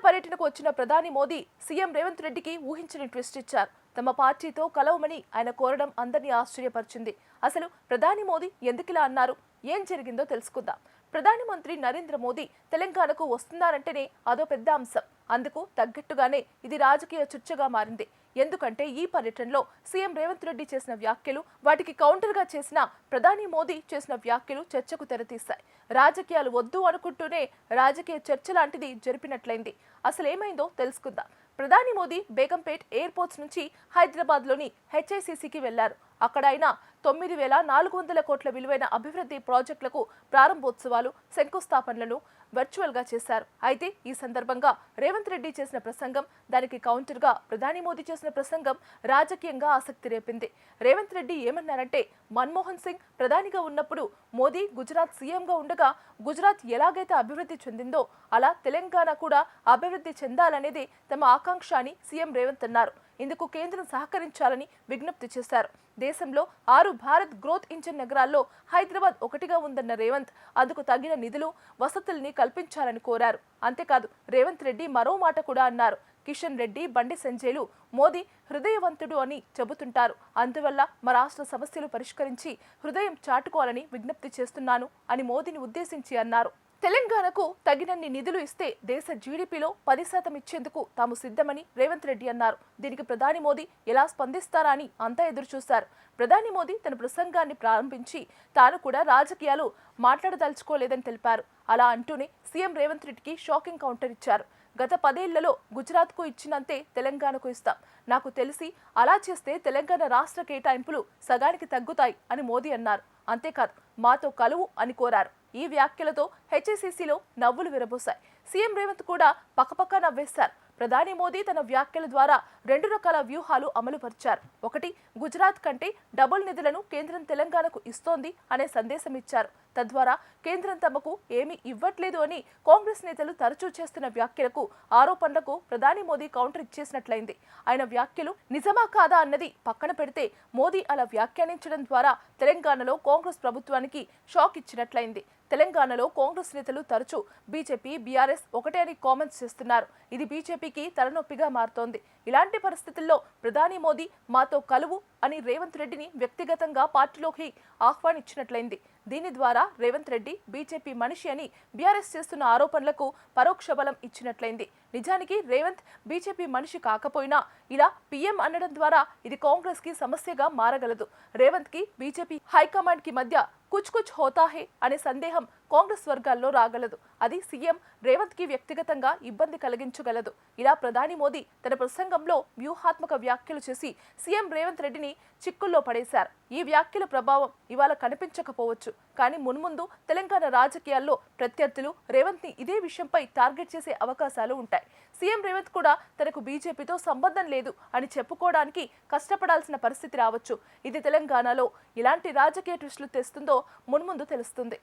పర్యటనకు వచ్చిన ప్రధాని మోదీ సీఎం రేవంత్ రెడ్డికి ఊహించని ట్విస్ట్ ఇచ్చారు. తమ పార్టీతో కలవమని ఆయన కోరడం అందరినీ ఆశ్చర్యపరిచింది. అసలు ప్రధాని మోదీ ఎందుకిలా అన్నారు, ఏం జరిగిందో తెలుసుకుందాం. ప్రధాని మంత్రి నరేంద్ర మోదీ తెలంగాణకు వస్తున్నారంటేనే అదో పెద్ద అంశం. అందుకు తగ్గట్టుగానే ఇది రాజకీయ చర్చగా మారింది. ఎందుకంటే ఈ పర్యటనలో సీఎం రేవంత్ రెడ్డి చేసిన వ్యాఖ్యలు, వాటికి కౌంటర్గా చేసిన ప్రధాని మోదీ చేసిన వ్యాఖ్యలు చర్చకు తెరతీశాయి. రాజకీయాలు వద్దు అనుకుంటూనే రాజకీయ చర్చ లాంటిది జరిపినట్లయింది. అసలేమైందో తెలుసుకుందాం. ప్రధాని మోదీ బేగంపేట్ ఎయిర్పోర్ట్స్ నుంచి హైదరాబాద్లోని హెచ్ఐసిసికి వెళ్లారు. అక్కడ ఆయన 9,400 కోట్ల విలువైన అభివృద్ధి ప్రాజెక్టులకు ప్రారంభోత్సవాలు, శంకుస్థాపనలను వర్చువల్గా చేశారు. అయితే ఈ సందర్భంగా రేవంత్ రెడ్డి చేసిన ప్రసంగం, దానికి కౌంటర్గా ప్రధాని మోదీ చేసిన ప్రసంగం రాజకీయంగా ఆసక్తి రేపింది. రేవంత్ రెడ్డి ఏమన్నారంటే, మన్మోహన్ సింగ్ ప్రధానిగా ఉన్నప్పుడు మోదీ గుజరాత్ సీఎంగా ఉండగా గుజరాత్ ఎలాగైతే అభివృద్ధి చెందిందో అలా తెలంగాణ కూడా అభివృద్ధి చెందాలనేది తమ ఆకాంక్ష అని సీఎం రేవంత్ అన్నారు. ఇందుకు కేంద్రం సహకరించాలని విజ్ఞప్తి చేశారు. దేశంలో 6 భారత్ గ్రోత్ ఇంజిన్ నగరాల్లో హైదరాబాద్ ఒకటిగా ఉందన్న రేవంత్ అందుకు తగిన నిధులు, వసతుల్ని కల్పించాలని కోరారు. అంతేకాదు రేవంత్ రెడ్డి మరో మాట కూడా అన్నారు. కిషన్ రెడ్డి, బండి సంజయ్లు మోదీ హృదయవంతుడు అని చెబుతుంటారు. అందువల్ల మా రాష్ట్ర సమస్యలు పరిష్కరించి హృదయం చాటుకోవాలని విజ్ఞప్తి చేస్తున్నాను అని మోదీని ఉద్దేశించి అన్నారు. తెలంగాణకు తగినన్ని నిధులు ఇస్తే దేశ జీడీపీలో 10% ఇచ్చేందుకు తాము సిద్ధమని రేవంత్ రెడ్డి అన్నారు. దీనికి ప్రధాని మోదీ ఎలా స్పందిస్తారా అని అంతా ఎదురుచూశారు. ప్రధాని మోదీ తన ప్రసంగాన్ని ప్రారంభించి తాను కూడా రాజకీయాలు మాట్లాడదలుచుకోలేదని తెలిపారు. అలా అంటూనే సీఎం రేవంత్ రెడ్డికి షాకింగ్ కౌంటర్ ఇచ్చారు. గత 10 ఏళ్లలో గుజరాత్కు ఇచ్చినంతే తెలంగాణకు ఇస్తాం. నాకు తెలిసి అలా చేస్తే తెలంగాణ రాష్ట్ర కేటాయింపులు సగానికి తగ్గుతాయి అని మోదీ అన్నారు. అంతేకాదు మాతో కలువు అని కోరారు. ఈ వ్యాఖ్యలతో హెచ్ఐసిసిలో నవ్వులు విరబోశాయి. సీఎం రేవంత్ కూడా పక్కపక్క నవ్వేశారు. ప్రధాని మోదీ తన వ్యాఖ్యల ద్వారా 2 రకాల వ్యూహాలు అమలుపరిచారు. ఒకటి, గుజరాత్ కంటే డబుల్ నిధులను కేంద్రం తెలంగాణకు ఇస్తోంది అనే సందేశం ఇచ్చారు. తద్వారా కేంద్రం తమకు ఏమీ ఇవ్వట్లేదు అని కాంగ్రెస్ నేతలు తరచూ చేస్తున్న వ్యాఖ్యలకు, ఆరోపణలకు ప్రధాని మోదీ కౌంటర్ ఇచ్చేసినట్లయింది. ఆయన వ్యాఖ్యలు నిజమా కాదా అన్నది పక్కన పెడితే మోదీ అలా వ్యాఖ్యానించడం ద్వారా తెలంగాణలో కాంగ్రెస్ ప్రభుత్వానికి షాక్ ఇచ్చినట్లయింది. తెలంగాణలో కాంగ్రెస్ నేతలు తరచూ బీజేపీ, బీఆర్ఎస్ ఒకటే అని కామెంట్స్ చేస్తున్నారు. ఇది బీజేపీకి తలనొప్పిగా మారుతోంది. ఇలాంటి పరిస్థితుల్లో ప్రధాని మోదీ మాతో కలువు అని రేవంత్ రెడ్డిని వ్యక్తిగతంగా పార్టీలోకి ఆహ్వానించినట్లయింది. దీని ద్వారా రేవంత్ రెడ్డి బీజేపీ మనిషి అని బీఆర్ఎస్ చేస్తున్న ఆరోపణలకు పరోక్ష బలం ఇచ్చినట్లయింది. నిజానికి రేవంత్ బీజేపీ మనిషి కాకపోయినా ఇలా పీఎం అనడం ద్వారా ఇది కాంగ్రెస్ కి సమస్యగా మారగలదు. రేవంత్ కి బీజేపీ హైకమాండ్ కి మధ్య కుచ్ కుచ్ హోతా హే అనే సందేహం కాంగ్రెస్ వర్గాల్లో రాగలదు. అది సీఎం రేవంత్ కి వ్యక్తిగతంగా ఇబ్బంది కలిగించగలదు. ఇలా ప్రధాని మోదీ తన ప్రసంగంలో వ్యూహాత్మక వ్యాఖ్యలు చేసి సీఎం రేవంత్ రెడ్డిని చిక్కుల్లో పడేశారు. ఈ వ్యాఖ్యల ప్రభావం ఇవాళ కనిపించకపోవచ్చు, కానీ మున్ముందు తెలంగాణ రాజకీయాల్లో ప్రత్యర్థులు రేవంత్ ని ఇదే విషయంపై టార్గెట్ చేసే అవకాశాలు ఉంటాయి. సీఎం రేవంత్ కూడా తనకు బీజేపీతో సంబంధం లేదు అని చెప్పుకోవడానికి కష్టపడాల్సిన పరిస్థితి రావచ్చు. ఇది తెలంగాణలో ఇలాంటి రాజకీయ ట్విస్టులు తెస్తుందో మున్ముందు తెలుస్తుంది.